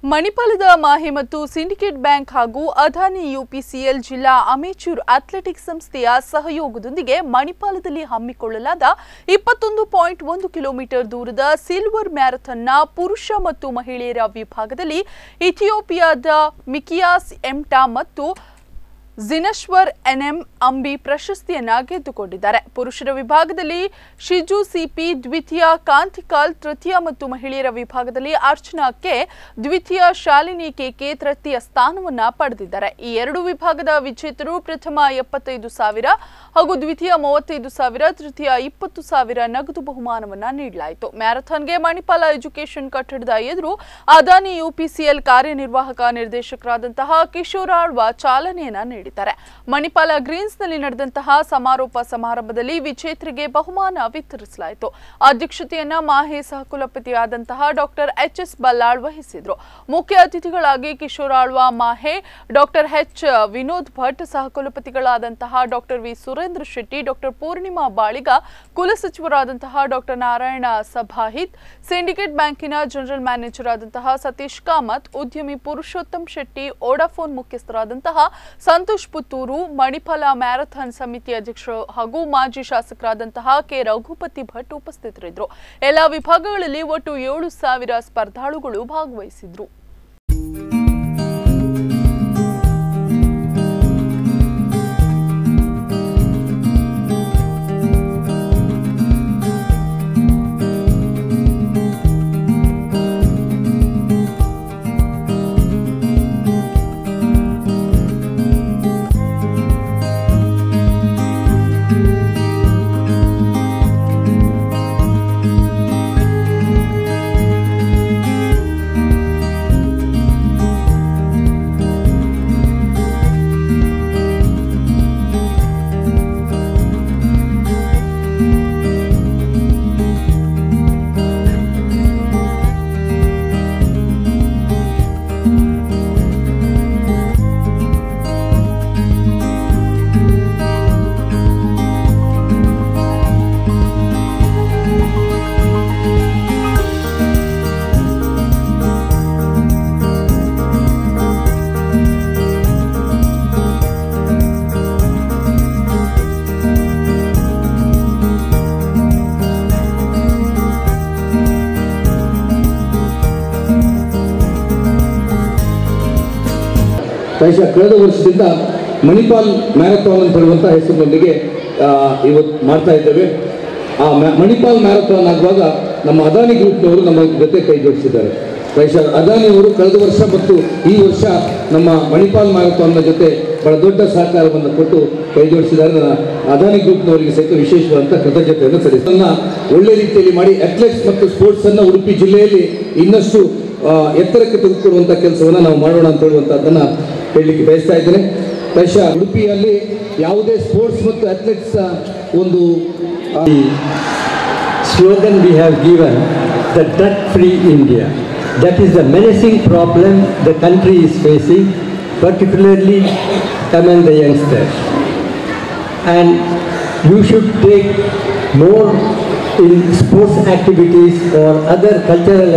ಮಣಿಪಾಲದ ಮಾಹೆ ಮತ್ತು syndicate bank ಹಾಗೂ Adani UPCL ಜಿಲ್ಲಾ ಅಮೇಚೂರ್ ಅಥ್ಲೆಟಿಕ್ಸ್ ಸಂಸ್ಥೆಯ ಸಹಯೋಗದೊಂದಿಗೆ ಮಣಿಪಾಲದಲ್ಲಿ ಹಮ್ಮಿಕೊಳ್ಳಲಾದ 21.1 ಕಿಲೋಮೀಟರ್ ದೂರದ ಸಿಲ್ವರ್ ಮ್ಯಾರಥಾನ್ನ ಪುರುಷ ಮತ್ತು ಮಹಿಳೆಯರ ವಿಭಾಗದಲ್ಲಿ ಇಥಿಯೋಪಿಯಾದ ಮಿಕಿಯಾಸ್ ಎಮ್ಟಾ ಮತ್ತು ಜಿನಶ್ವರ್ ಎನ್ಎಂ ಅಂಬಿ ಪ್ರಶಸ್ತಿಯನ್ನು ಗೆದ್ದುಕೊಂಡಿದ್ದಾರೆ. ಪುರುಷರ ವಿಭಾಗದಲ್ಲಿ ಶಿಜು ಸಿಪಿ ದ್ವಿತೀಯ, ಕಾಂತಿಕಾಲ್ ತೃತೀಯ ಮತ್ತು ಮಹಿಳೆಯರ ವಿಭಾಗದಲ್ಲಿ ಅರ್ಚನಾ ಕೆ ದ್ವಿತೀಯ, ಶಾಲಿನಿ ಕೆಕೆ ತೃತೀಯ ಸ್ಥಾನವನ್ನು ಪಡೆದಿದ್ದಾರೆ. ಈ ಎರಡು ವಿಭಾಗದ ವಿಜೇತರು ಪ್ರಥಮ 75,000 ಹಾಗೂ ದ್ವಿತೀಯ 35,000, ತೃತೀಯ 20,000 ನಗದು ಬಹುಮಾನವನ್ನು ನೀಡಲಾಯಿತು. ಮ್ಯಾರಥಾನ್ಗೆ ಮಣಿಪಾಲ ಎಜುಕೇಷನ್ ಕಟ್ಟಡದ ಎದುರು ಅದಾನಿ ಯುಪಿಸಿಎಲ್ ಕಾರ್ಯನಿರ್ವಾಹಕ ನಿರ್ದೇಶಕರಾದಂತಹ ಕಿಶೋರ್ ಆಳ್ವ ಚಾಲನೆಯನ್ನು ನೀಡಿದ್ದಾರೆ. ಮಣಿಪಾಲ ಗ್ರೀನ್ಸ್ನಲ್ಲಿ ನಡೆದಂತಹ ಸಮಾರೋಪ ಸಮಾರಂಭದಲ್ಲಿ ವಿಜೇತರಿಗೆ ಬಹುಮಾನ ವಿತರಿಸಲಾಯಿತು. ಅಧ್ಯಕ್ಷತೆಯನ್ನ ಮಾಹೆ ಸಹಕುಲಪತಿಯಾದಂತಹ ಡಾಕ್ಟರ್ ಎಚ್.ಎಸ್. ಬಲ್ಲಾಳ್ ವಹಿಸಿದ್ರು. ಮುಖ್ಯ ಅತಿಥಿಗಳಾಗಿ ಕಿಶೋರ್ ಆಳ್ವ ಮಾಹೆ, ಡಾಕ್ಟರ್ ಎಚ್. ವಿನೋದ್ ಭಟ್, ಸಹಕುಲಪತಿಗಳಾದಂತಹ doctor V. Surendra Shetty, doctor Poornima Baliga, ಕುಲಸಚಿವರಾದಂತಹ ಡಾಕ್ಟರ್ ನಾರಾಯಣ ಸಭಾಹಿತ್, ಸಿಂಡಿಕೇಟ್ ಬ್ಯಾಂಕಿನ ಜನರಲ್ ಮ್ಯಾನೇಜರ್ ಆದಂತಹ ಸತೀಶ್ ಕಾಮತ್, ಉದ್ಯಮಿ ಪುರುಷೋತ್ತಮ್ ಶೆಟ್ಟಿ, ವೋಡಾಫೋನ್ ಮುಖ್ಯಸ್ಥರಾದಂತಹ ಸಂತೋಷ್ ಪುತ್ತೂರು, ಮಣಿಪಾಲ ಮ್ಯಾರಥಾನ್ ಸಮಿತಿ ಅಧ್ಯಕ್ಷರು ಹಾಗೂ ಮಾಜಿ ಶಾಸಕರಾದಂತಹ ಕೆ. ರಘುಪತಿ ಭಟ್ ಉಪಸ್ಥಿತರಿದ್ದರು. ಎಲ್ಲಾ ವಿಭಾಗಗಳಲ್ಲಿ ಒಟ್ಟು 7,000 ಸ್ಪರ್ಧಾಳುಗಳು ಭಾಗವಹಿಸಿದ್ರು. ಕಳೆದ ವರ್ಷದಿಂದ ಮಣಿಪಾಲ್ ಮ್ಯಾರಥಾನ್ ಅಂತ ಹೇಳುವಂಥ ಹೆಸರಿನೊಂದಿಗೆ ಇವತ್ತು ಮಾಡ್ತಾ ಇದ್ದೇವೆ. ಆ ಮಣಿಪಾಲ್ ಮ್ಯಾರಥಾನ್ ಆಗುವಾಗ ನಮ್ಮ ಅದಾನಿ ಗ್ರೂಪ್ನವರು ನಮ್ಮ ಜೊತೆ ಕೈ ಜೋಡಿಸಿದ್ದಾರೆ. ಅದಾನಿ ಅವರು ಕಳೆದ ವರ್ಷ ಮತ್ತು ಈ ವರ್ಷ ನಮ್ಮ ಮಣಿಪಾಲ್ ಮ್ಯಾರಥಾನ್ನ ಜೊತೆ ಬಹಳ ದೊಡ್ಡ ಸಹಕಾರವನ್ನು ಕೊಟ್ಟು ಕೈ ಜೋಡಿಸಿದ್ದಾರೆ. ಅದಾನಿ ಗ್ರೂಪ್ನವರಿಗೆ ಸಹಿತ ವಿಶೇಷವಾದಂಥ ಕೃತಜ್ಞತೆಯನ್ನು ಸಲ್ಲಿಸ್ತನ್ನ ಒಳ್ಳೆ ರೀತಿಯಲ್ಲಿ ಮಾಡಿ ಅಥ್ಲೆಟ್ಸ್ ಮತ್ತು ಸ್ಪೋರ್ಟ್ಸನ್ನು ಉಡುಪಿ ಜಿಲ್ಲೆಯಲ್ಲಿ ಇನ್ನಷ್ಟು ಎತ್ತರಕ್ಕೆ ತೆಗೆದುಕೊಡುವಂಥ ಕೆಲಸವನ್ನು ನಾವು ಮಾಡೋಣ ಅಂತ ಹೇಳುವಂಥದ್ದನ್ನು ಹೇಳಲಿಕ್ಕೆ ಬಯಸ್ತಾ ಇದ್ದೇನೆ. ಉಡುಪಿಯಲ್ಲಿ ಯಾವುದೇ ಸ್ಪೋರ್ಟ್ಸ್ ಮತ್ತು ಅಥ್ಲೆಟ್ಸ್ ಒಂದು slogan we have given, the drug-free India. That is the menacing problem the country is facing, particularly among the youngsters. And you should take more in sports activities or other cultural